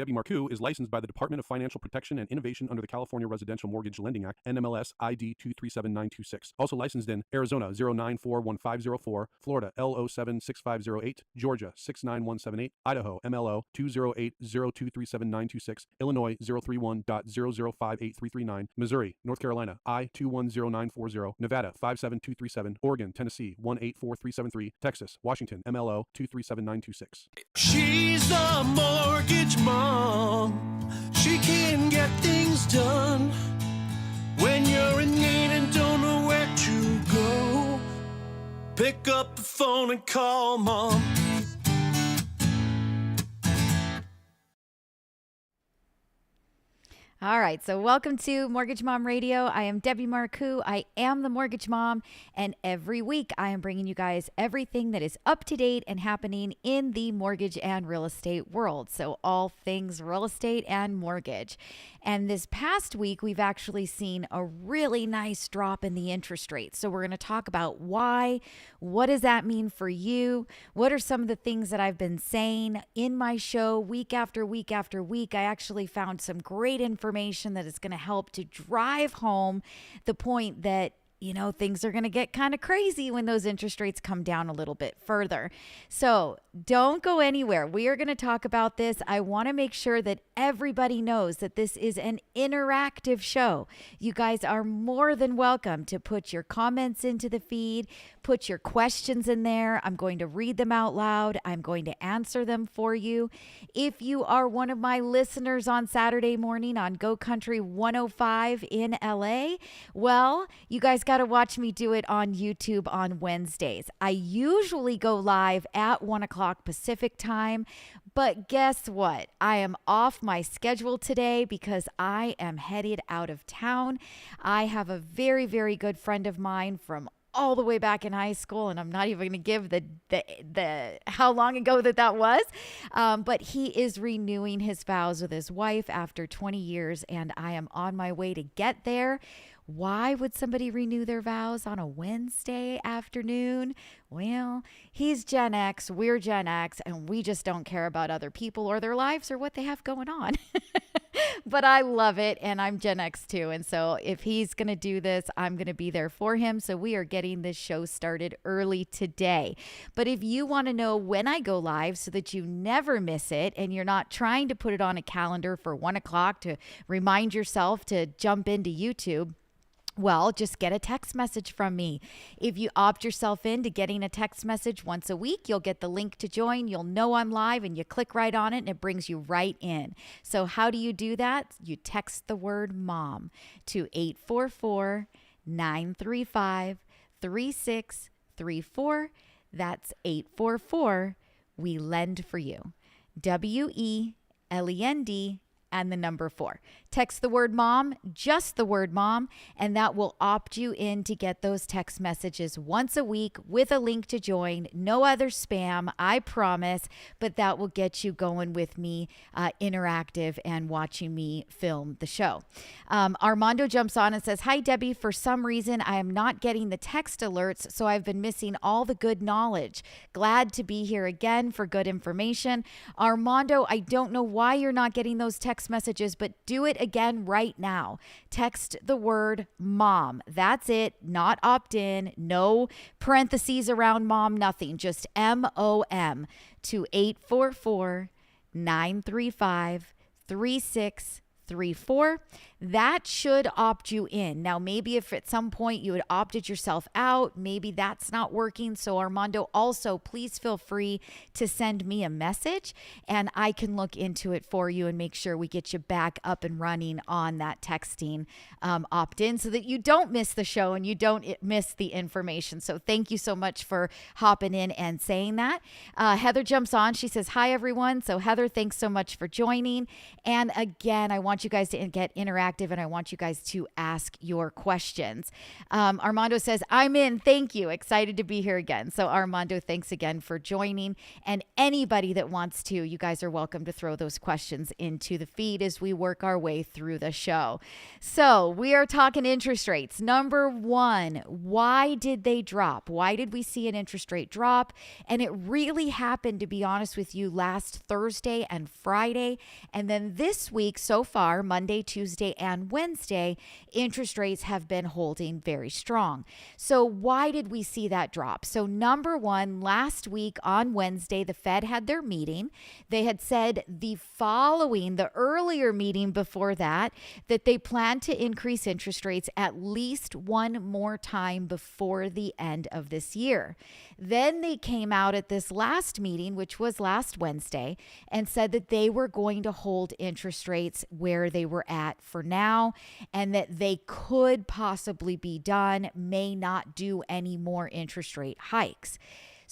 Debbie Marcoux is licensed by the Department of Financial Protection and Innovation under the California Residential Mortgage Lending Act, NMLS ID 237926. Also licensed in Arizona 0941504, Florida L076508, Georgia 69178, Idaho MLO 208023796, Illinois 031.0058339, Missouri, North Carolina I210940, Nevada 57237, Oregon, Tennessee 184373, Texas, Washington MLO 237926. She's a mortgage mom. She can get things done. When you're in need and don't know where to go, pick up the phone and call Mom. All right, so welcome to Mortgage Mom Radio. I am Debbie Marcoux. I am the Mortgage Mom, and every week I am bringing you guys everything that is up to date and happening in the mortgage and real estate world. So all things real estate and mortgage. And this past week, we've actually seen a really nice drop in the interest rate. So we're going to talk about why, what does that mean for you? What are some of the things that I've been saying in my show week after week after week? I actually found some great information that is going to help to drive home the point that things are going to get kind of crazy when those interest rates come down a little bit further. So don't go anywhere. We are going to talk about this. I want to make sure that everybody knows that this is an interactive show. You guys are more than welcome to put your comments into the feed, put your questions in there. I'm going to read them out loud. I'm going to answer them for you. If you are one of my listeners on Saturday morning on Go Country 105 in LA, well, you guys got to watch me do it on YouTube on Wednesdays. I usually go live at 1 o'clock Pacific time, but guess what? I am off my schedule today because I am headed out of town. I have a very, very good friend of mine from all the way back in high school, and I'm not even going to give the how long ago that was, but he is renewing his vows with his wife after 20 years, and I am on my way to get there. Why would somebody renew their vows on a Wednesday afternoon? Well, he's Gen X, we're Gen X, and we just don't care about other people or their lives or what they have going on. But I love it, and I'm Gen X too. And so if he's going to do this, I'm going to be there for him. So we are getting this show started early today. But if you want to know when I go live so that you never miss it and you're not trying to put it on a calendar for 1 o'clock to remind yourself to jump into YouTube, well, just get a text message from me. If you opt yourself into getting a text message once a week, you'll get the link to join. You'll know I'm live and you click right on it and it brings you right in. So how do you do that? You text the word MOM to 844-935-3634. That's 844 We Lend for You. WELEND and the number 4. Text the word MOM, just the word MOM, and that will opt you in to get those text messages once a week with a link to join. No other spam, I promise, but that will get you going with me, interactive and watching me film the show. Armando jumps on and says, "Hi, Debbie. For some reason, I am not getting the text alerts, so I've been missing all the good knowledge. Glad to be here again for good information." Armando, I don't know why you're not getting those text messages, but do it again right now. Text the word MOM. That's it. Not opt in. No parentheses around MOM. Nothing. Just MOM to 844-935-3634. That should opt you in. Now, maybe if at some point you had opted yourself out, maybe that's not working. So Armando, also, please feel free to send me a message and I can look into it for you and make sure we get you back up and running on that texting opt-in so that you don't miss the show and you don't miss the information. So thank you so much for hopping in and saying that. Heather jumps on. She says, "Hi, everyone." So Heather, thanks so much for joining. And again, I want you guys to get interactive interactive, and I want you guys to ask your questions. Armando says, I'm in. Thank you. Excited to be here again. So Armando, thanks again for joining. And anybody that wants to, you guys are welcome to throw those questions into the feed as we work our way through the show. So we are talking interest rates. Number one, why did they drop? Why did we see an interest rate drop? And it really happened, to be honest with you, last Thursday and Friday. And then this week so far, Monday, Tuesday, and Wednesday, interest rates have been holding very strong. So why did we see that drop? So number one, last week on Wednesday, the Fed had their meeting. They had said the earlier meeting before that they plan to increase interest rates at least one more time before the end of this year. Then they came out at this last meeting, which was last Wednesday, and said that they were going to hold interest rates where they were at for now, and that they could possibly be done, may not do any more interest rate hikes.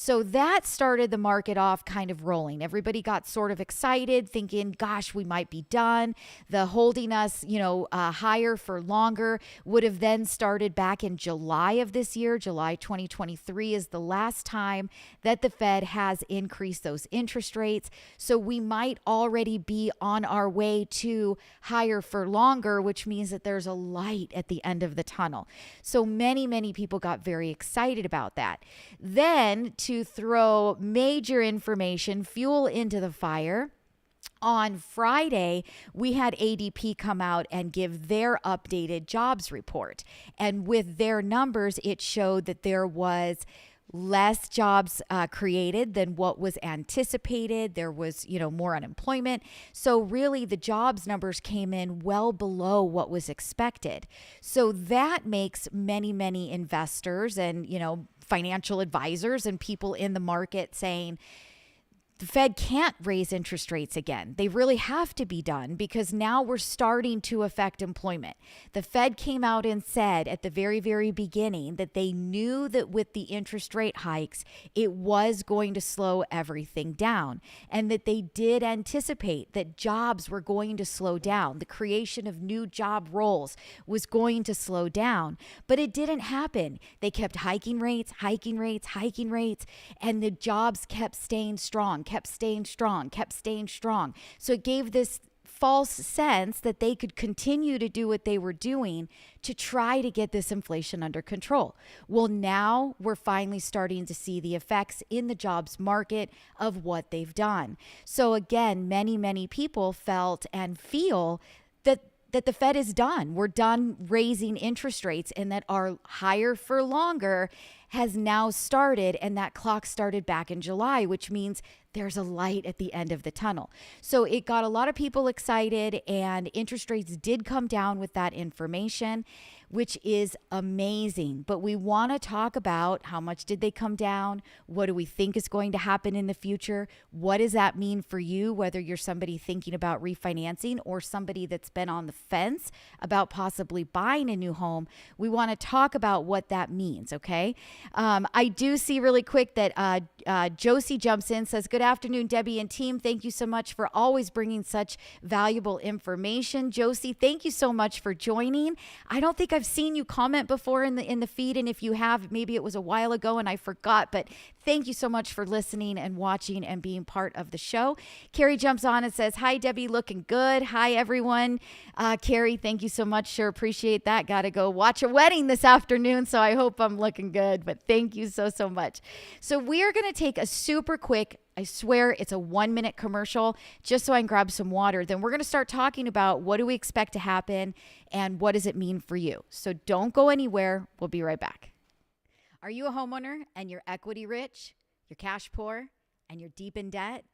So that started the market off kind of rolling. Everybody got sort of excited, thinking, gosh, we might be done. The holding us, higher for longer would have then started back in July of this year. July 2023 is the last time that the Fed has increased those interest rates. So we might already be on our way to higher for longer, which means that there's a light at the end of the tunnel. So many people got very excited about that. Then to throw major information, fuel into the fire, on Friday, we had ADP come out and give their updated jobs report. And with their numbers, it showed that there was less jobs created than what was anticipated. There was, more unemployment. So really the jobs numbers came in well below what was expected. So that makes many investors and, financial advisors and people in the market saying, the Fed can't raise interest rates again. They really have to be done because now we're starting to affect employment. The Fed came out and said at the very beginning that they knew that with the interest rate hikes, it was going to slow everything down, and that they did anticipate that jobs were going to slow down. The creation of new job roles was going to slow down, but it didn't happen. They kept hiking rates, and the jobs kept staying strong. So it gave this false sense that they could continue to do what they were doing to try to get this inflation under control. Well, now we're finally starting to see the effects in the jobs market of what they've done. So again, many people felt and feel that the Fed is done. We're done raising interest rates, and that our higher for longer has now started, and that clock started back in July, which means there's a light at the end of the tunnel. So it got a lot of people excited, and interest rates did come down with that information, which is amazing. But we want to talk about how much did they come down? What do we think is going to happen in the future? What does that mean for you, whether you're somebody thinking about refinancing or somebody that's been on the fence about possibly buying a new home? We want to talk about what that means, okay? I do see really quick that Josie jumps in, says, good afternoon, Debbie and team. Thank you so much for always bringing such valuable information. Josie, thank you so much for joining. I don't think I've seen you comment before in the feed, and if you have, maybe it was a while ago and I forgot, but thank you so much for listening and watching and being part of the show. Carrie jumps on and says, hi, Debbie, looking good. Hi, everyone. Carrie, thank you so much. Sure appreciate that. Got to go watch a wedding this afternoon, so I hope I'm looking good, but thank you so much. So we are going to take a super quick, I swear it's a 1-minute commercial, just so I can grab some water. Then we're going to start talking about what do we expect to happen and what does it mean for you. So don't go anywhere. We'll be right back. Are you a homeowner and you're equity rich, you're cash poor, and you're deep in debt?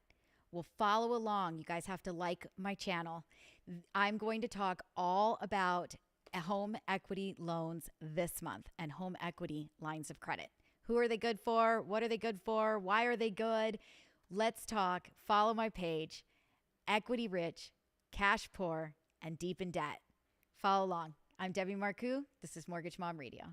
Well, follow along. You guys have to like my channel. I'm going to talk all about home equity loans this month and home equity lines of credit. Who are they good for? What are they good for? Why are they good? Let's talk. Follow my page. Equity rich, cash poor, and deep in debt. Follow along. I'm Debbie Marcoux. This is Mortgage Mom Radio.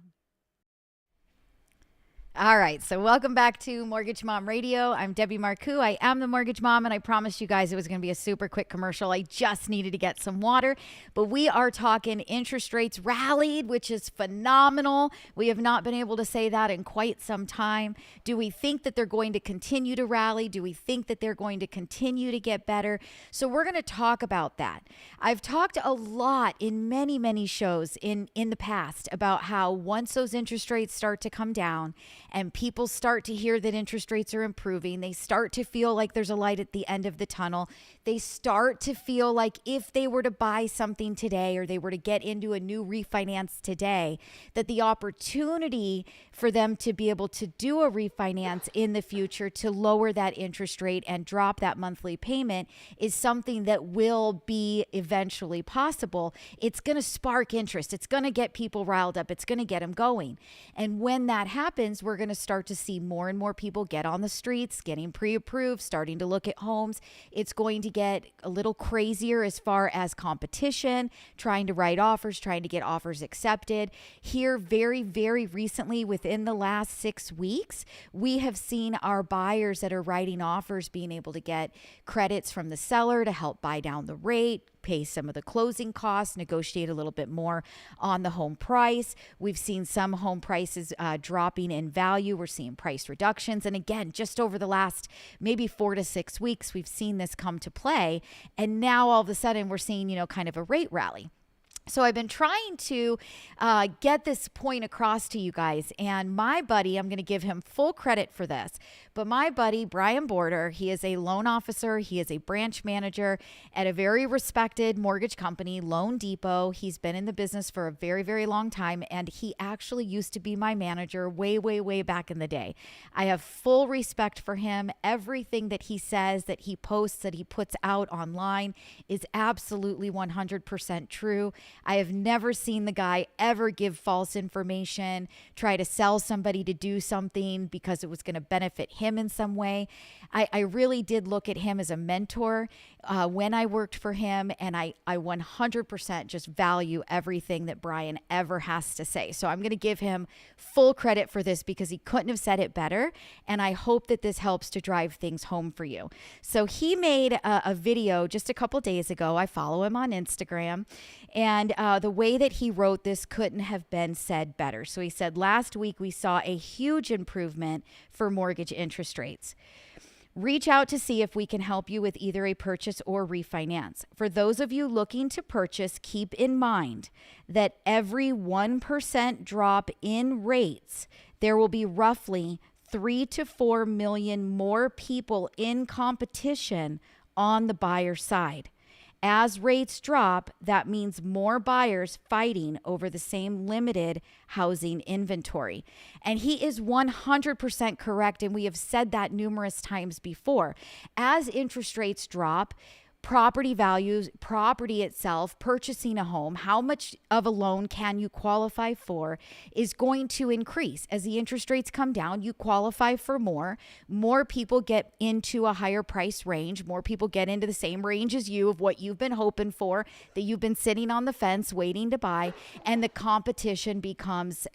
All right, so welcome back to Mortgage Mom Radio. I'm Debbie Marcoux. I am the Mortgage Mom, and I promised you guys it was going to be a super quick commercial. I just needed to get some water, but we are talking interest rates rallied, which is phenomenal. We have not been able to say that in quite some time. Do we think that they're going to continue to rally? Do we think that they're going to continue to get better? So we're going to talk about that. I've talked a lot in many, many shows in the past about how once those interest rates start to come down, and people start to hear that interest rates are improving, they start to feel like there's a light at the end of the tunnel. They start to feel like if they were to buy something today or they were to get into a new refinance today, that the opportunity for them to be able to do a refinance in the future to lower that interest rate and drop that monthly payment is something that will be eventually possible. It's going to spark interest. It's going to get people riled up. It's going to get them going. And when that happens, we're going to start to see more and more people get on the streets, getting pre-approved, starting to look at homes. It's going to get a little crazier as far as competition, trying to write offers, trying to get offers accepted. Here, very, very recently, within the last 6 weeks, we have seen our buyers that are writing offers being able to get credits from the seller to help buy down the rate, pay some of the closing costs, negotiate a little bit more on the home price. We've seen some home prices dropping in value. We're seeing price reductions. And again, just over the last maybe 4 to 6 weeks, we've seen this come to play. And now all of a sudden we're seeing, kind of a rate rally. So I've been trying to get this point across to you guys, and my buddy, I'm going to give him full credit for this, but my buddy, Brian Border, he is a loan officer. He is a branch manager at a very respected mortgage company, Loan Depot. He's been in the business for a very, very long time, and he actually used to be my manager way, way, way back in the day. I have full respect for him. Everything that he says, that he posts, that he puts out online is absolutely 100% true. I have never seen the guy ever give false information, try to sell somebody to do something because it was going to benefit him in some way. I really did look at him as a mentor when I worked for him, and I 100% just value everything that Brian ever has to say. So I'm going to give him full credit for this because he couldn't have said it better, and I hope that this helps to drive things home for you. So he made a video just a couple days ago. I follow him on Instagram, and the way that he wrote this couldn't have been said better. So he said, last week we saw a huge improvement for mortgage interest rates. Reach out to see if we can help you with either a purchase or refinance. For those of you looking to purchase, keep in mind that every 1% drop in rates, there will be roughly 3 to 4 million more people in competition on the buyer side. As rates drop, that means more buyers fighting over the same limited housing inventory. And he is 100% correct, and we have said that numerous times before. As interest rates drop, property values, property itself, purchasing a home, how much of a loan can you qualify for is going to increase. As the interest rates come down, you qualify for more. More people get into a higher price range. More people get into the same range as you of what you've been hoping for, that you've been sitting on the fence waiting to buy. And the competition becomes,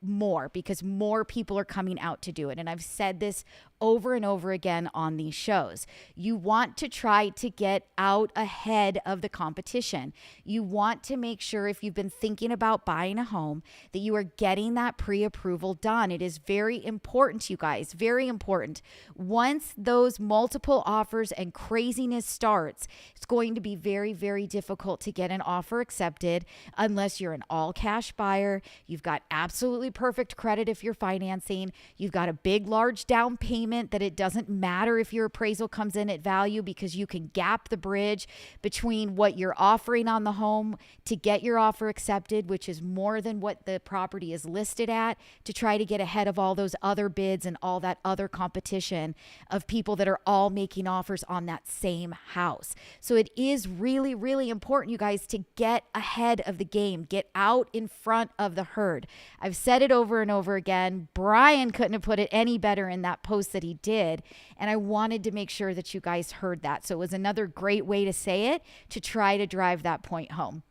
more because more people are coming out to do it. And I've said this over and over again on these shows. You want to try to get out ahead of the competition. You want to make sure, if you've been thinking about buying a home, that you are getting that pre-approval done. It is very important, you guys, very important. Once those multiple offers and craziness starts, it's going to be very, very difficult to get an offer accepted unless you're an all-cash buyer. You've got absolutely perfect credit if you're financing. You've got a big, large down payment that it doesn't matter if your appraisal comes in at value, because you can gap the bridge between what you're offering on the home to get your offer accepted, which is more than what the property is listed at, to try to get ahead of all those other bids and all that other competition of people that are all making offers on that same house. So it is really, really important, you guys, to get ahead of the game, get out in front of the herd. I've said it over and over again. Brian couldn't have put it any better in that post that he did. And I wanted to make sure that you guys heard that. So it was another great way to say it, to try to drive that point home.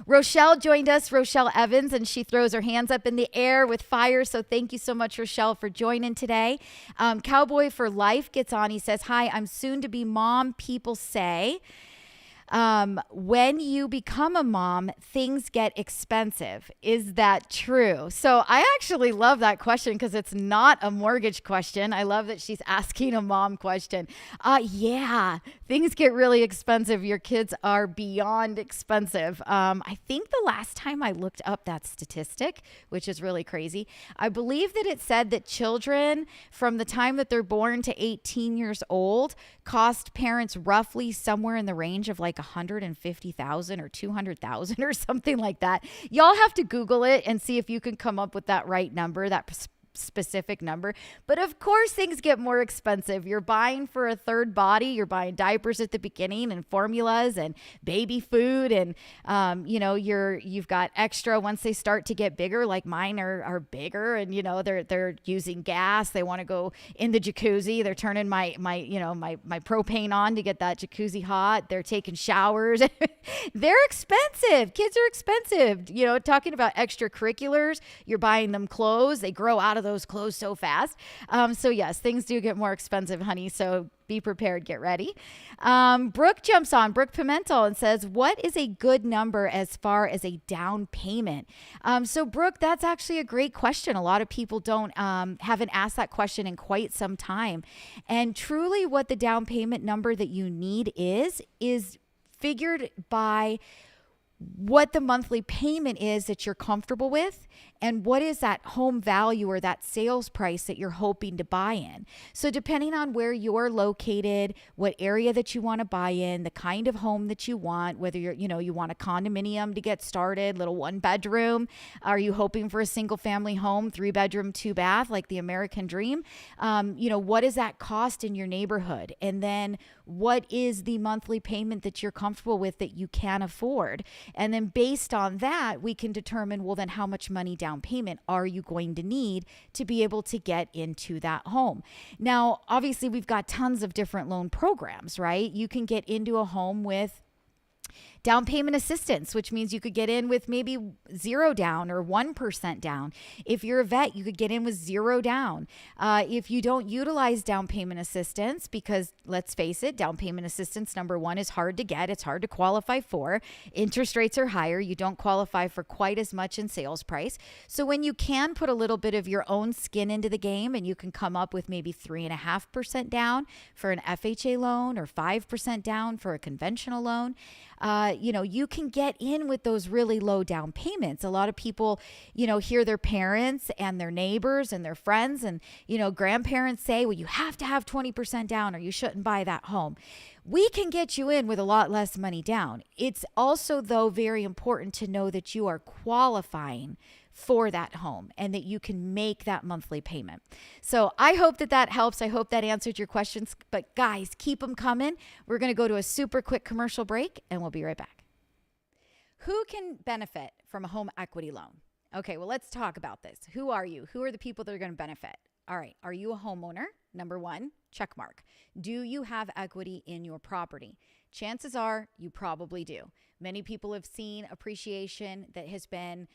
Rochelle joined us, Rochelle Evans, and she throws her hands up in the air with fire. So thank you so much, Rochelle, for joining today. Cowboy for Life gets on. He says, hi, I'm soon to be mom. People say, when you become a mom, things get expensive. Is that true? So I actually love that question because it's not a mortgage question. I love that she's asking a mom question. Yeah, things get really expensive. Your kids are beyond expensive. I think the last time I looked up that statistic, which is really crazy, I believe that it said that children from the time that they're born to 18 years old cost parents roughly somewhere in the range of like 150,000 or 200,000 or something like that. Y'all have to Google it and see if you can come up with that right number, that specific number. But of course things get more expensive. You're buying for a third body. You're buying diapers at the beginning and formulas and baby food, and you've got extra once they start to get bigger. Like mine are bigger, and they're using gas. They want to go in the jacuzzi. They're turning my propane on to get that jacuzzi hot. They're taking showers. They're expensive. Kids are expensive. Talking about extracurriculars, you're buying them clothes. They grow out of those clothes so fast. So yes, things do get more expensive, honey. So be prepared, get ready. Brooke jumps on, Brooke Pimentel, and says, what is a good number as far as a down payment? So Brooke, that's actually a great question. A lot of people haven't asked that question in quite some time. And truly what the down payment number that you need is figured by what the monthly payment is that you're comfortable with, and what is that home value or that sales price that you're hoping to buy in. So depending on where you're located, what area that you want to buy in, the kind of home that you want, whether you want a condominium to get started, little 1-bedroom, are you hoping for a single family home, 3-bedroom, 2-bath, like the American dream? What does that cost in your neighborhood? And then what is the monthly payment that you're comfortable with that you can afford? And then based on that, we can determine, well, then how much money down payment are you going to need to be able to get into that home? Now, obviously, we've got tons of different loan programs, right? You can get into a home with down payment assistance, which means you could get in with maybe 0 down or 1% down. If you're a vet, you could get in with 0 down. If you don't utilize down payment assistance, because let's face it, down payment assistance, number one, is hard to get. It's hard to qualify for. Interest rates are higher. You don't qualify for quite as much in sales price. So when you can put a little bit of your own skin into the game, and you can come up with maybe 3.5% down for an FHA loan or 5% down for a conventional loan, you can get in with those really low down payments. A lot of people, hear their parents and their neighbors and their friends and, grandparents say, well, you have to have 20% down or you shouldn't buy that home. We can get you in with a lot less money down. It's also, though, very important to know that you are qualifying for that home and that you can make that monthly payment. So I hope that helps. I hope that answered your questions. But guys, keep them coming. We're going to go to a super quick commercial break and we'll be right back. Who can benefit from a home equity loan? Okay, well, let's talk about this. Who are you? Who are the people that are going to benefit? All right. Are you a homeowner? Number one, check mark. Do you have equity in your property? Chances are you probably do. Many people have seen appreciation that has been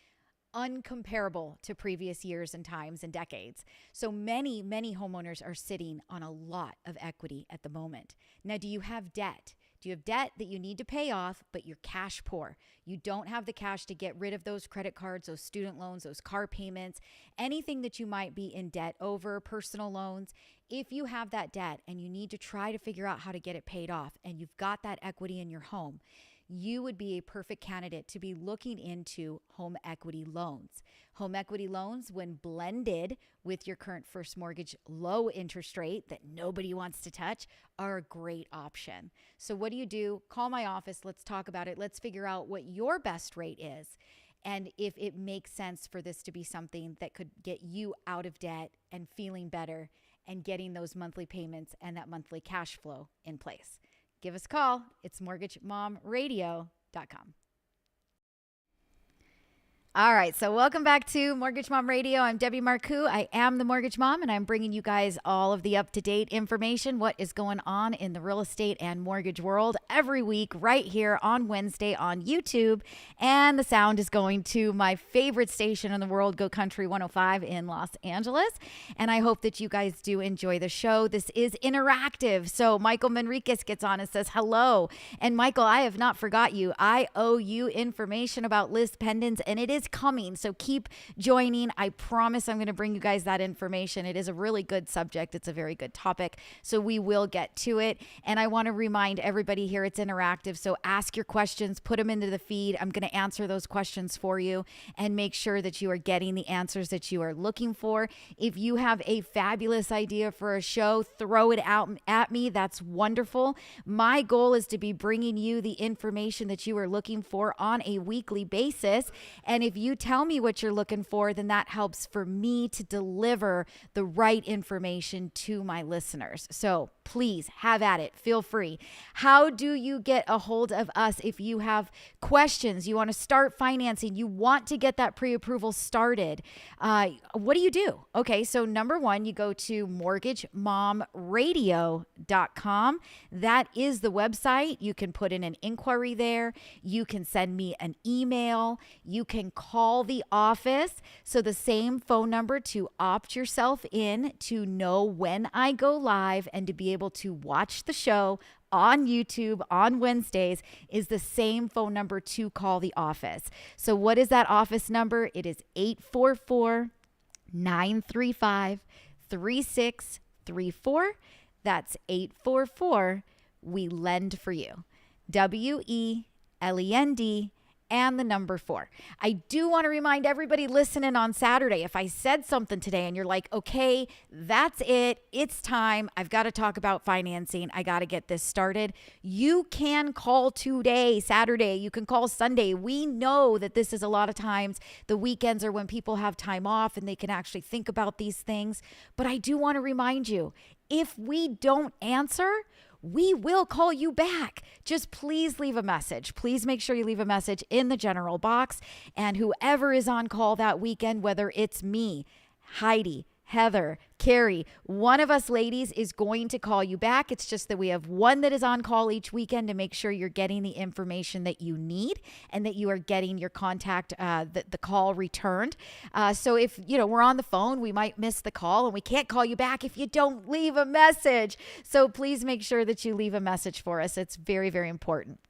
uncomparable to previous years and times and decades. So many homeowners are sitting on a lot of equity at the moment. Now, do you have debt? Do you have debt that you need to pay off, but you're cash poor? You don't have the cash to get rid of those credit cards, those student loans, those car payments, anything that you might be in debt over, personal loans. If you have that debt and you need to try to figure out how to get it paid off and you've got that equity in your home, you would be a perfect candidate to be looking into home equity loans. Home equity loans, when blended with your current first mortgage low interest rate that nobody wants to touch, are a great option. So what do? Call my office. Let's talk about it. Let's figure out what your best rate is and if it makes sense for this to be something that could get you out of debt and feeling better and getting those monthly payments and that monthly cash flow in place. Give us a call. It's mortgagemomradio.com. All right, so welcome back to Mortgage Mom Radio. I'm Debbie Marcoux. I am the Mortgage Mom, and I'm bringing you guys all of the up-to-date information, what is going on in the real estate and mortgage world every week right here on Wednesday on YouTube. And the sound is going to my favorite station in the world, Go Country 105 in Los Angeles. And I hope that you guys do enjoy the show. This is interactive. So Michael Manriquez gets on and says hello. And Michael, I have not forgot you. I owe you information about list pendants, and it is coming. So keep joining. I promise I'm going to bring you guys that information. It is a really good subject. It's a very good topic. So we will get to it. And I want to remind everybody here it's interactive. So ask your questions, put them into the feed. I'm going to answer those questions for you and make sure that you are getting the answers that you are looking for. If you have a fabulous idea for a show, throw it out at me. That's wonderful. My goal is to be bringing you the information that you are looking for on a weekly basis. And if you tell me what you're looking for, then that helps for me to deliver the right information to my listeners. So please have at it. Feel free. How do you get a hold of us if you have questions? You want to start financing. You want to get that pre-approval started. What do? Okay, so number one, you go to mortgagemomradio.com. That is the website. You can put in an inquiry there. You can send me an email. You can call the office. So the same phone number to opt yourself in to know when I go live and to be able to watch the show on YouTube on Wednesdays is the same phone number to call the office. So what is that office number? It is 844-935-3634. That's 844 We Lend for You. WELEND and the number 4. I do want to remind everybody listening on Saturday, if I said something today and you're like, okay, that's it, it's time, I've got to talk about financing, I got to get this started, you can call today, Saturday, you can call Sunday. We know that this is a lot of times, the weekends are when people have time off and they can actually think about these things. But I do want to remind you, if we don't answer, we will call you back. Just please leave a message. Please make sure you leave a message in the general box. And whoever is on call that weekend, whether it's me, Heidi, Heather, Carrie, one of us ladies is going to call you back. It's just that we have one that is on call each weekend to make sure you're getting the information that you need and that you are getting your contact, the call returned. So if, we're on the phone, we might miss the call and we can't call you back if you don't leave a message. So please make sure that you leave a message for us. It's very, very important.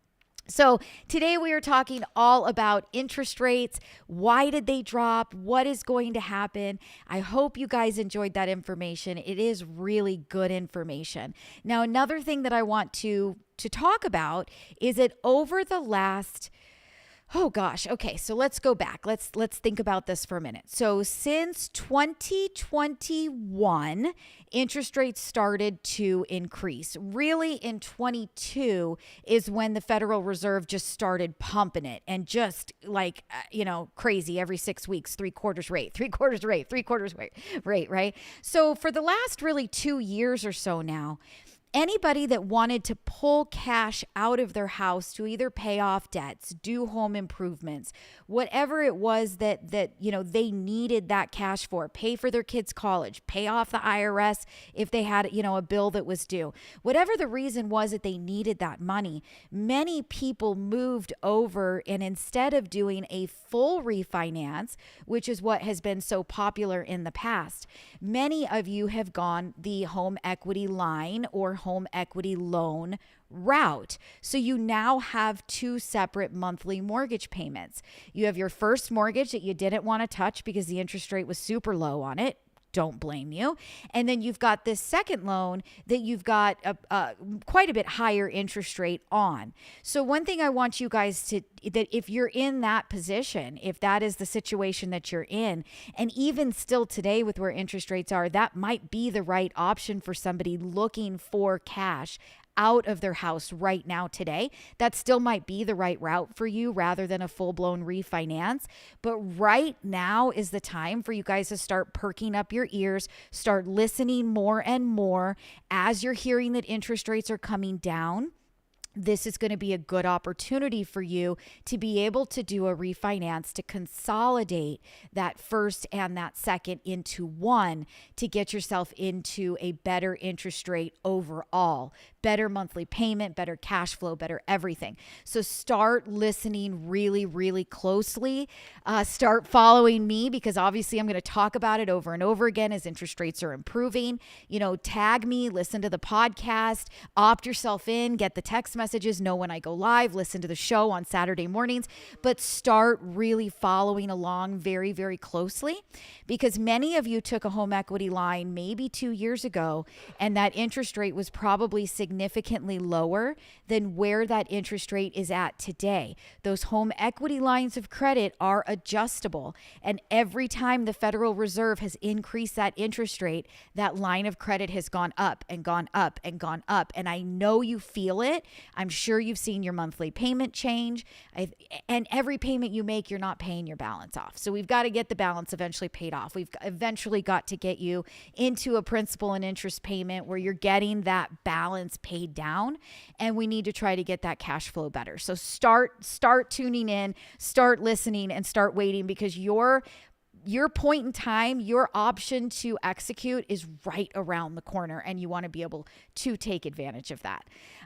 So today we are talking all about interest rates. Why did they drop? What is going to happen? I hope you guys enjoyed that information. It is really good information. Now, another thing that I want to talk about is that over the last okay, so let's go back. Let's think about this for a minute. So since 2021, interest rates started to increase. Really in 22 is when the Federal Reserve just started pumping it and just like, crazy every 6 weeks, 3/4 rate, right? So for the last really 2 years or so now, anybody that wanted to pull cash out of their house to either pay off debts, do home improvements, whatever it was that they needed that cash for, pay for their kids' college, pay off the IRS if they had, a bill that was due. Whatever the reason was that they needed that money, many people moved over, and instead of doing a full refinance, which is what has been so popular in the past, many of you have gone the home equity line or home equity loan route. So you now have 2 separate monthly mortgage payments. You have your first mortgage that you didn't want to touch because the interest rate was super low on it. Don't blame you. And then you've got this second loan that you've got quite a bit higher interest rate on. So one thing I want you guys that if you're in that position, if that is the situation that you're in, and even still today with where interest rates are, that might be the right option for somebody looking for cash out of their house right now today. That still might be the right route for you rather than a full-blown refinance. But right now is the time for you guys to start perking up your ears, start listening more and more as you're hearing that interest rates are coming down. this is going to be a good opportunity for you to be able to do a refinance, to consolidate that first and that second into one, to get yourself into a better interest rate overall, better monthly payment, better cash flow, better everything. So start listening really, really closely. Start following me, because obviously I'm going to talk about it over and over again as interest rates are improving. Tag me, listen to the podcast, opt yourself in, get the text messages, know when I go live, listen to the show on Saturday mornings, but start really following along very, very closely, because many of you took a home equity line maybe 2 years ago, and that interest rate was probably significantly lower than where that interest rate is at today. Those home equity lines of credit are adjustable, and every time the Federal Reserve has increased that interest rate, that line of credit has gone up and gone up and gone up. And I know you feel it. I'm sure you've seen your monthly payment change. And every payment you make, you're not paying your balance off. So we've got to get the balance eventually paid off. We've eventually got to get you into a principal and interest payment where you're getting that balance paid down. And we need to try to get that cash flow better. So start tuning in, start listening, and start waiting, because your point in time, your option to execute is right around the corner, and you want to be able to take advantage of that.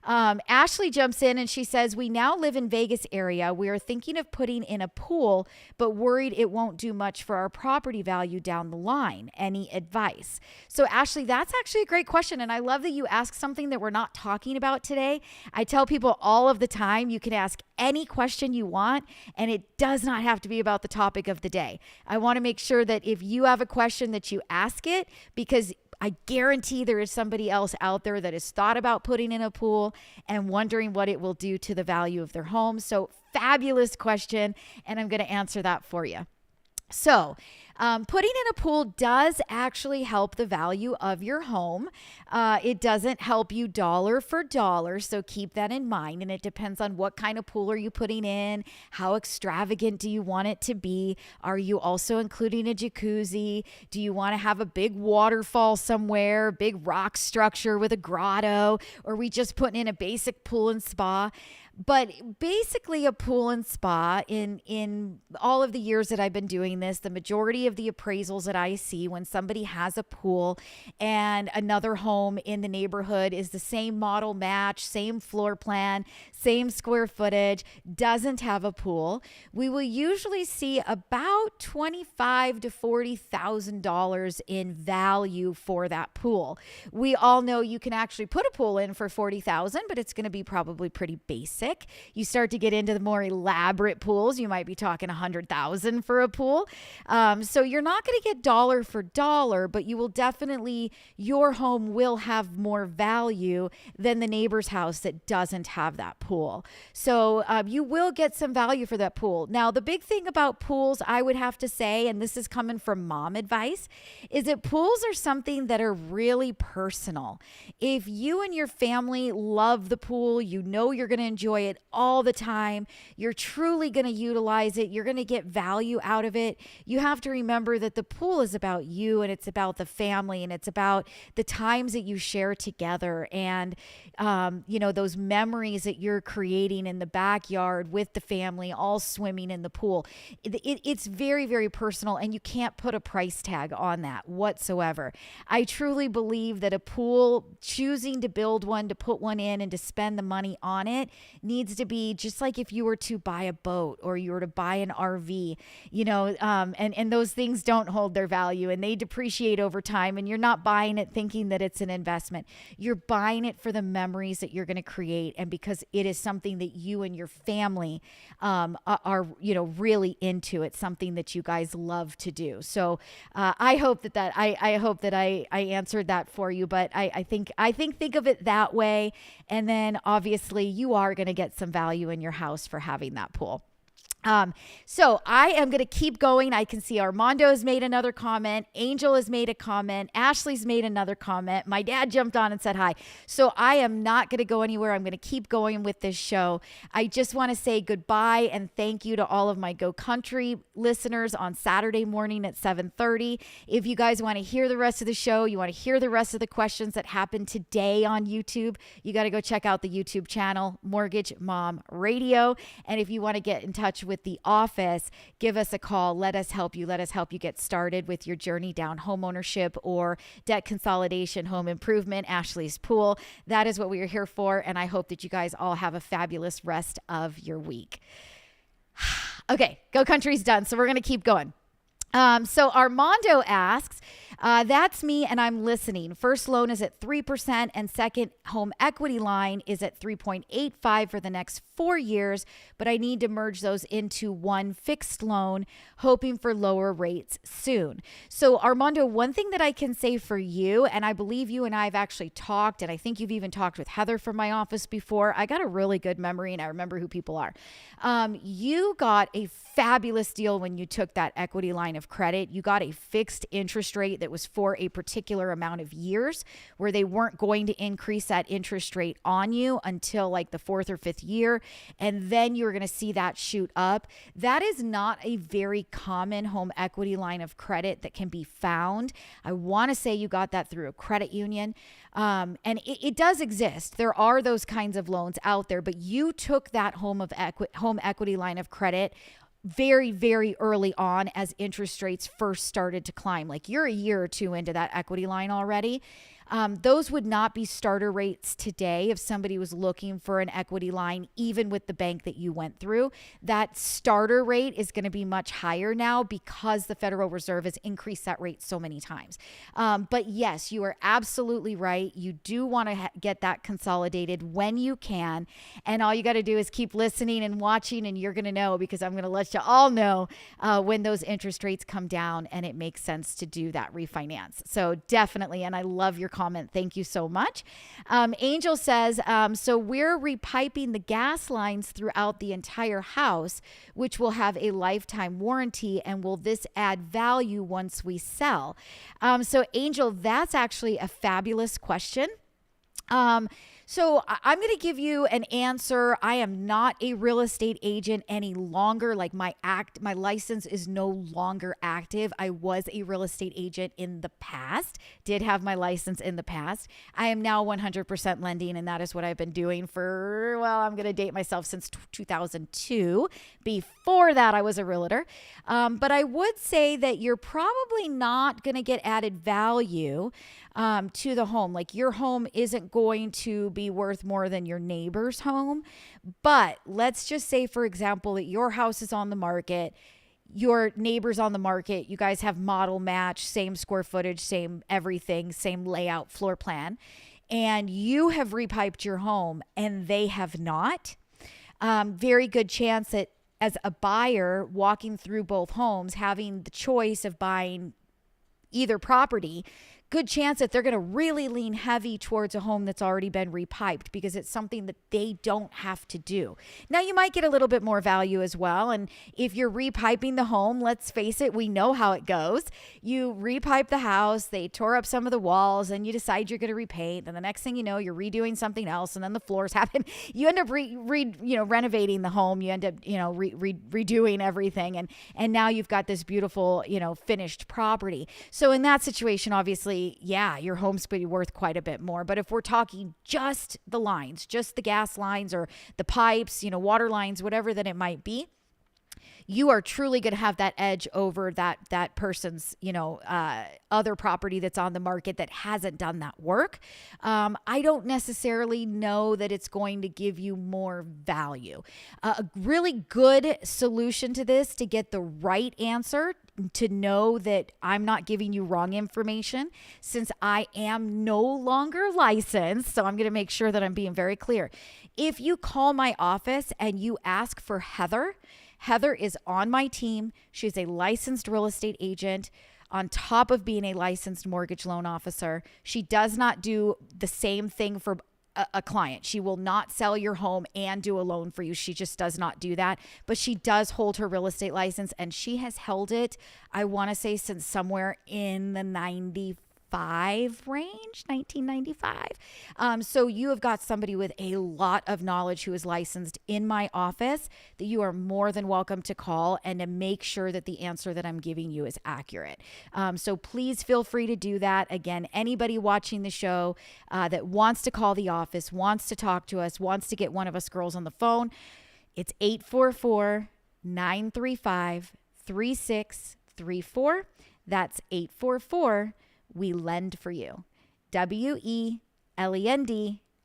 Ashley jumps in and she says, we now live in Vegas area. We are thinking of putting in a pool, but worried it won't do much for our property value down the line. Any advice? So Ashley, that's actually a great question. And I love that you ask something that we're not talking about today. I tell people all of the time, you can ask any question you want, and it does not have to be about the topic of the day. I want to make sure that if you have a question that you ask it, because I guarantee there is somebody else out there that has thought about putting in a pool and wondering what it will do to the value of their home. So fabulous question, and I'm going to answer that for you. So putting in a pool does actually help the value of your home. It doesn't help you dollar for dollar, so keep that in mind. And it depends on what kind of pool are you putting in, how extravagant do you want it to be? Are you also including a jacuzzi? Do you want to have a big waterfall somewhere, big rock structure with a grotto? Or are we just putting in a basic pool and spa? But basically a pool and spa, in all of the years that I've been doing this, the majority of the appraisals that I see when somebody has a pool and another home in the neighborhood is the same model match, same floor plan, same square footage, doesn't have a pool, we will usually see about $25,000 to $40,000 in value for that pool. We all know you can actually put a pool in for $40,000, but it's going to be probably pretty basic. You start to get into the more elaborate pools, you might be talking $100,000 for a pool. So you're not going to get dollar for dollar, but you will definitely, your home will have more value than the neighbor's house that doesn't have that pool. So you will get some value for that pool. Now, the big thing about pools, I would have to say, and this is coming from mom advice, is that pools are something that are really personal. If you and your family love the pool, you know you're going to enjoy it all the time, you're truly going to utilize it, you're going to get value out of it, you have to remember that the pool is about you, and it's about the family, and it's about the times that you share together, and those memories that you're creating in the backyard with the family, all swimming in the pool. It's very, very personal, and you can't put a price tag on that whatsoever. I truly believe that a pool, choosing to build one, to put one in, and to spend the money on it needs to be just like if you were to buy a boat or you were to buy an RV, and those things don't hold their value, and they depreciate over time, and you're not buying it thinking that it's an investment. You're buying it for the memories that you're going to create, and because it is something that you and your family are really into. It's something that you guys love to do. So I hope that I answered that for you, but I think of it that way. And then obviously you are going to get some value in your house for having that pool. So I am going to keep going. I can see Armando has made another comment. Angel has made a comment. Ashley's made another comment. My dad jumped on and said hi. So I am not going to go anywhere. I'm going to keep going with this show. I just want to say goodbye and thank you to all of my Go Country listeners on Saturday morning at 7:30. If you guys want to hear the rest of the show, you want to hear the rest of the questions that happened today on YouTube, you got to go check out the YouTube channel, Mortgage Mom Radio. And if you want to get in touch with the office, give us a call. Let us help you. Let us help you get started with your journey down home ownership or debt consolidation, home improvement, Ashley's Pool. That is what we are here for. And I hope that you guys all have a fabulous rest of your week. Okay, Go Country's done. So we're going to keep going. So Armando asks, that's me and I'm listening. First loan is at 3% and second home equity line is at 3.85 for the next 4 years, but I need to merge those into one fixed loan, hoping for lower rates soon. So Armando, one thing that I can say for you, and I believe you and I have actually talked, and I think you've even talked with Heather from my office before. I got a really good memory and I remember who people are. You got a fabulous deal when you took that equity line of credit. You got a fixed interest rate that was for a particular amount of years where they weren't going to increase that interest rate on you until like the 4th or 5th year. And then you're going to see that shoot up. That is not a very common home equity line of credit that can be found. I want to say you got that through a credit union. And it does exist. There are those kinds of loans out there, but you took that home equity line of credit very, very early on as interest rates first started to climb. Like you're a year or two into that equity line already. Those would not be starter rates today if somebody was looking for an equity line, even with the bank that you went through. That starter rate is going to be much higher now because the Federal Reserve has increased that rate so many times. But yes, you are absolutely right. You do want to get that consolidated when you can. And all you got to do is keep listening and watching, and you're going to know, because I'm going to let you all know when those interest rates come down and it makes sense to do that refinance. So definitely, and I love your comment. Thank you so much. Angel says, so we're repiping the gas lines throughout the entire house, which will have a lifetime warranty. And will this add value once we sell? So Angel, that's actually a fabulous question. So I'm going to give you an answer. I am not a real estate agent any longer. Like my license is no longer active. I was a real estate agent in the past, did have my license in the past. I am now 100% lending, and that is what I've been doing for, well, I'm going to date myself since 2002. Before that, I was a realtor. But I would say that you're probably not going to get added value to the home. Like your home isn't going to be worth more than your neighbor's home. But let's just say, for example, that your house is on the market, your neighbor's on the market, you guys have model match, same square footage, same everything, same layout, floor plan, and you have repiped your home and they have not. Very good chance that as a buyer walking through both homes, having the choice of buying either property, good chance that they're going to really lean heavy towards a home that's already been repiped because it's something that they don't have to do. Now, you might get a little bit more value as well. And if you're repiping the home, let's face it, we know how it goes. You repipe the house, they tore up some of the walls, and you decide you're going to repaint. And the next thing you know, you're redoing something else, and then the floors happen. You end up renovating the home. You end up redoing everything, and now you've got this beautiful finished property. So in that situation, obviously, yeah, your home's going to be worth quite a bit more. But if we're talking just the lines, just the gas lines or the pipes, water lines, whatever that it might be, you are truly going to have that edge over that person's, other property that's on the market that hasn't done that work. I don't necessarily know that it's going to give you more value. A really good solution to this, to get the right answer, to know that I'm not giving you wrong information, since I am no longer licensed. So I'm going to make sure that I'm being very clear. If you call my office and you ask for Heather is on my team. She's a licensed real estate agent on top of being a licensed mortgage loan officer. She does not do the same thing for a client. She will not sell your home and do a loan for you. She just does not do that. But she does hold her real estate license, and she has held it, I want to say, since somewhere in the 1995. So you have got somebody with a lot of knowledge who is licensed in my office that you are more than welcome to call and to make sure that the answer that I'm giving you is accurate. So please feel free to do that. Again, anybody watching the show that wants to call the office, wants to talk to us, wants to get one of us girls on the phone, it's 844-935-3634. That's 844 We Lend for You. WELEND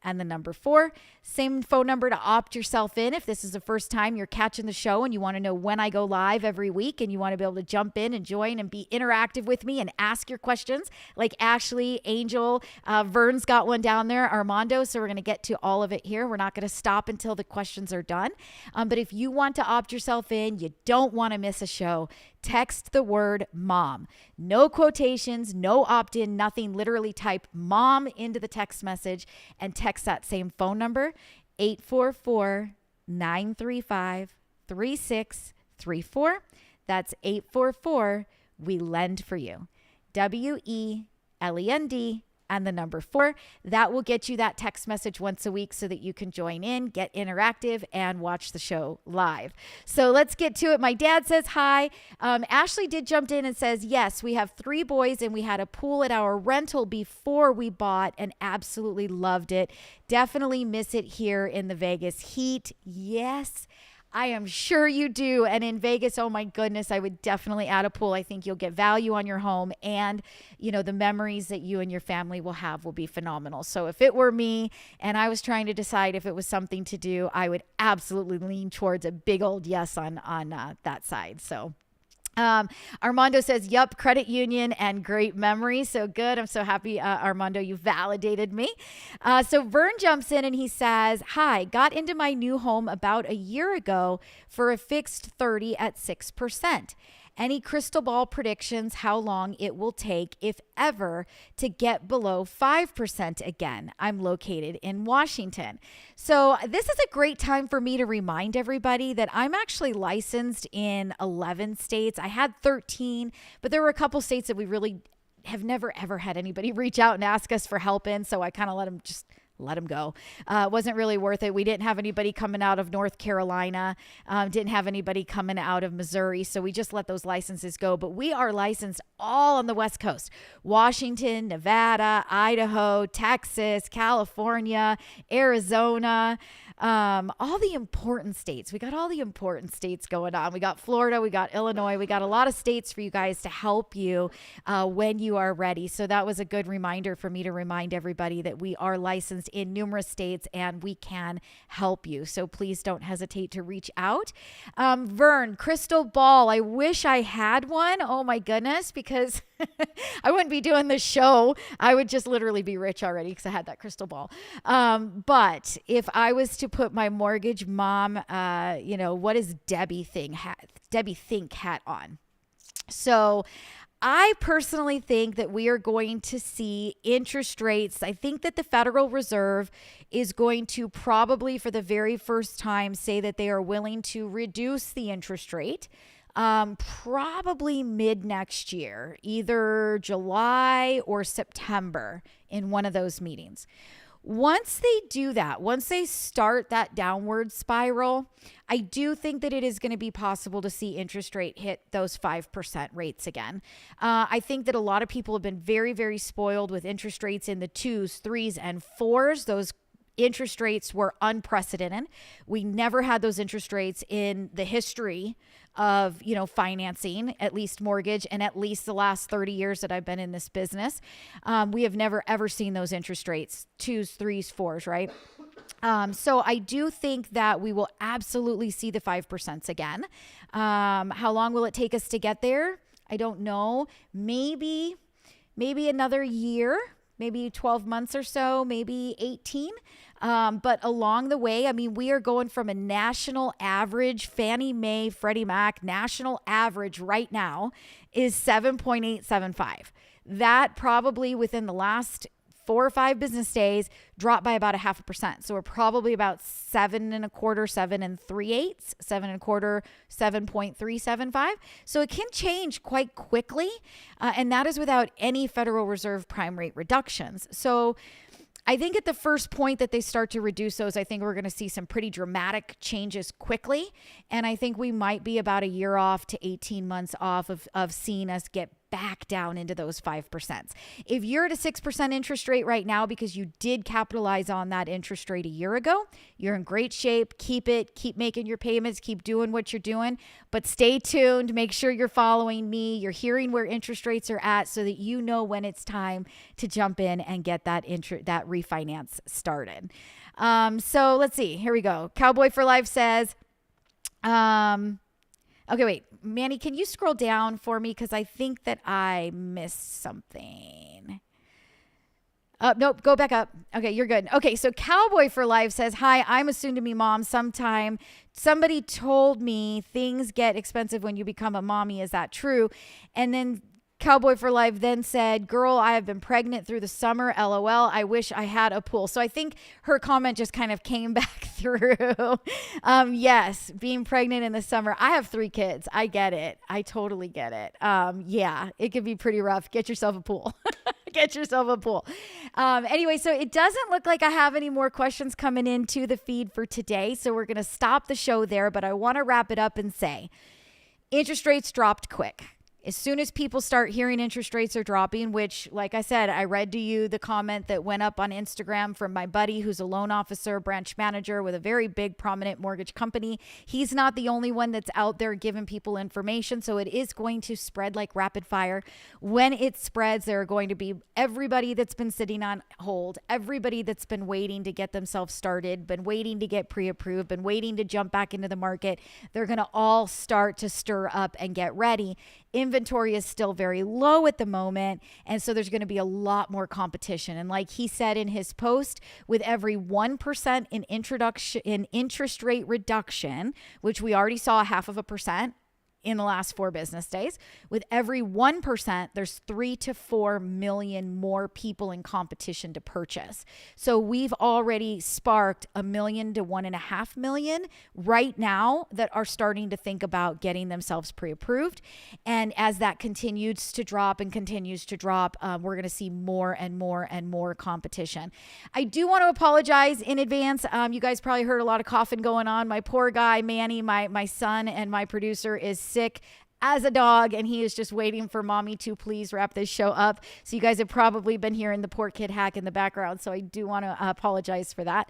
and the number 4. Same phone number to opt yourself in if this is the first time you're catching the show and you want to know when I go live every week and you want to be able to jump in and join and be interactive with me and ask your questions like Ashley, Angel, Vern's got one down there, Armando. So we're going to get to all of it here. We're not going to stop until the questions are done. But if you want to opt yourself in, you don't want to miss a show, text the word mom. No quotations, no opt-in, nothing. Literally type mom into the text message and text that same phone number, 844-935-3634. That's 844 We Lend for You. WELEND and the number 4. That will get you that text message once a week so that you can join in, get interactive, and watch the show live. So let's get to it. My dad says hi. Ashley did jump in and says, yes, we have 3 boys and we had a pool at our rental before we bought and absolutely loved it. Definitely miss it here in the Vegas heat. Yes, I am sure you do. And in Vegas, oh my goodness, I would definitely add a pool. I think you'll get value on your home, and the memories that you and your family will have will be phenomenal. So if it were me and I was trying to decide if it was something to do, I would absolutely lean towards a big old yes on that side. So Armando says, yup, credit union and great memory. So good. I'm so happy, Armando, you validated me. So Vern jumps in and he says, hi, got into my new home about a year ago for a fixed 30 at 6%. Any crystal ball predictions how long it will take, if ever, to get below 5% again? I'm located in Washington. So this is a great time for me to remind everybody that I'm actually licensed in 11 states. I had 13, but there were a couple states that we really have never, ever had anybody reach out and ask us for help in. So I kind of let them go. It wasn't really worth it. We didn't have anybody coming out of North Carolina, didn't have anybody coming out of Missouri. So we just let those licenses go. But we are licensed all on the West Coast: Washington, Nevada, Idaho, Texas, California, Arizona, all the important states. We got all the important states going on. We got Florida, we got Illinois, we got a lot of states for you guys to help you when you are ready. So that was a good reminder for me to remind everybody that we are licensed in numerous states and we can help you. So please don't hesitate to reach out. Vern, crystal ball. I wish I had one. Oh my goodness, because I wouldn't be doing this show. I would just literally be rich already because I had that crystal ball. But if I was to put my mortgage mom, what is Debbie Think hat on? So I personally think that we are going to see interest rates. I think that the Federal Reserve is going to probably for the very first time say that they are willing to reduce the interest rate. Probably mid next year, either July or September in one of those meetings. Once they do that, once they start that downward spiral, I do think that it is going to be possible to see interest rate hit those 5% rates again. I think that a lot of people have been very, very spoiled with interest rates in the 2s, 3s, and 4s. Those interest rates were unprecedented. We never had those interest rates in the history of, financing, at least mortgage, and at least the last 30 years that I've been in this business. We have never, ever seen those interest rates, 2s, 3s, 4s, right? So I do think that we will absolutely see the 5% again. How long will it take us to get there? I don't know. Maybe another year, maybe 12 months or so, maybe 18. But along the way, we are going from a national average, Fannie Mae, Freddie Mac, national average right now is 7.875. That probably within the last 4 or 5 business days, dropped by about 0.5%. So we're probably about 7.25, 7 3/8, 7.25, 7.375. So it can change quite quickly. And that is without any Federal Reserve prime rate reductions. So I think at the first point that they start to reduce those, I think we're going to see some pretty dramatic changes quickly. And I think we might be about a year off to 18 months off of seeing us get back down into those 5%. If you're at a 6% interest rate right now because you did capitalize on that interest rate a year ago, you're in great shape. Keep it. Keep making your payments. Keep doing what you're doing. But stay tuned. Make sure you're following me. You're hearing where interest rates are at so that you know when it's time to jump in and get that refinance started. So let's see. Here we go. Cowboy for Life says, okay, wait. Manny, can you scroll down for me? Because I think that I missed something. Nope, go back up. Okay, you're good. Okay, so Cowboy for Life says, hi, I'm a soon-to-be mom. Somebody told me things get expensive when you become a mommy. Is that true? And then Cowboy for Life then said, girl, I have been pregnant through the summer. LOL. I wish I had a pool. So I think her comment just kind of came back through. Yes, being pregnant in the summer. I have 3 kids. I get it. I totally get it. Yeah, it could be pretty rough. Get yourself a pool. Get yourself a pool. Anyway, so it doesn't look like I have any more questions coming into the feed for today. So we're going to stop the show there, but I want to wrap it up and say interest rates dropped quick. As soon as people start hearing interest rates are dropping, which, like I said, I read to you the comment that went up on Instagram from my buddy who's a loan officer, branch manager with a very big prominent mortgage company. He's not the only one that's out there giving people information. So it is going to spread like rapid fire. When it spreads, there are going to be everybody that's been sitting on hold, everybody that's been waiting to get themselves started, been waiting to get pre-approved, been waiting to jump back into the market. They're going to all start to stir up and get ready. Inventory is still very low at the moment. And so there's going to be a lot more competition. And like he said in his post, with every 1% in interest rate reduction, which we already saw 0.5% in the last 4 business days, with every 1%, there's 3 to 4 million more people in competition to purchase. So we've already sparked 1 million to 1.5 million right now that are starting to think about getting themselves pre-approved. And as that continues to drop, we're going to see more and more and more competition. I do want to apologize in advance. You guys probably heard a lot of coughing going on. My poor guy, Manny, my son and my producer is sick as a dog, and he is just waiting for mommy to please wrap this show up. So you guys have probably been hearing the poor kid hack in the background. So I do want to apologize for that.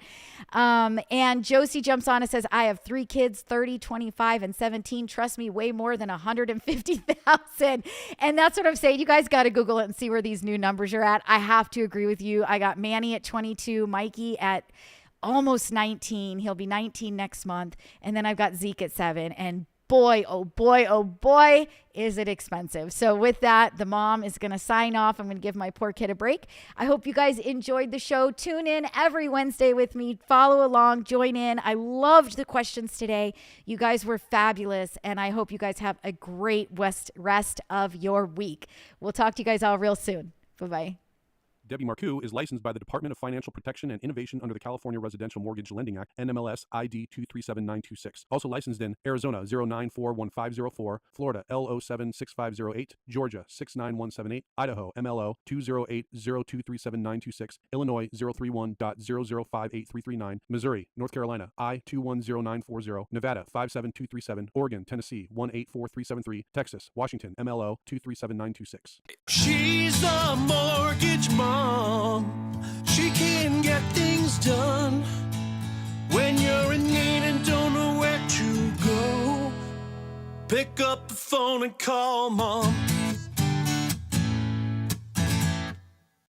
And Josie jumps on and says, I have 3 kids, 30, 25, and 17. Trust me, way more than 150,000. And that's what I'm saying. You guys got to Google it and see where these new numbers are at. I have to agree with you. I got Manny at 22, Mikey at almost 19. He'll be 19 next month. And then I've got Zeke at 7. And boy, oh boy, oh boy, is it expensive. So with that, the mom is going to sign off. I'm going to give my poor kid a break. I hope you guys enjoyed the show. Tune in every Wednesday with me. Follow along, join in. I loved the questions today. You guys were fabulous, and I hope you guys have a great rest of your week. We'll talk to you guys all real soon. Bye-bye. Debbie Marcoux is licensed by the Department of Financial Protection and Innovation under the California Residential Mortgage Lending Act, NMLS ID 237926. Also licensed in Arizona 0941504, Florida L076508, Georgia 69178, Idaho MLO 20802379926, Illinois 031.0058339, Missouri, North Carolina I210940, Nevada 57237, Oregon, Tennessee 184373, Texas, Washington MLO 237926. She's the mortgage mom. She can get things done when you're in need and don't know where to go. Pick up the phone and call mom.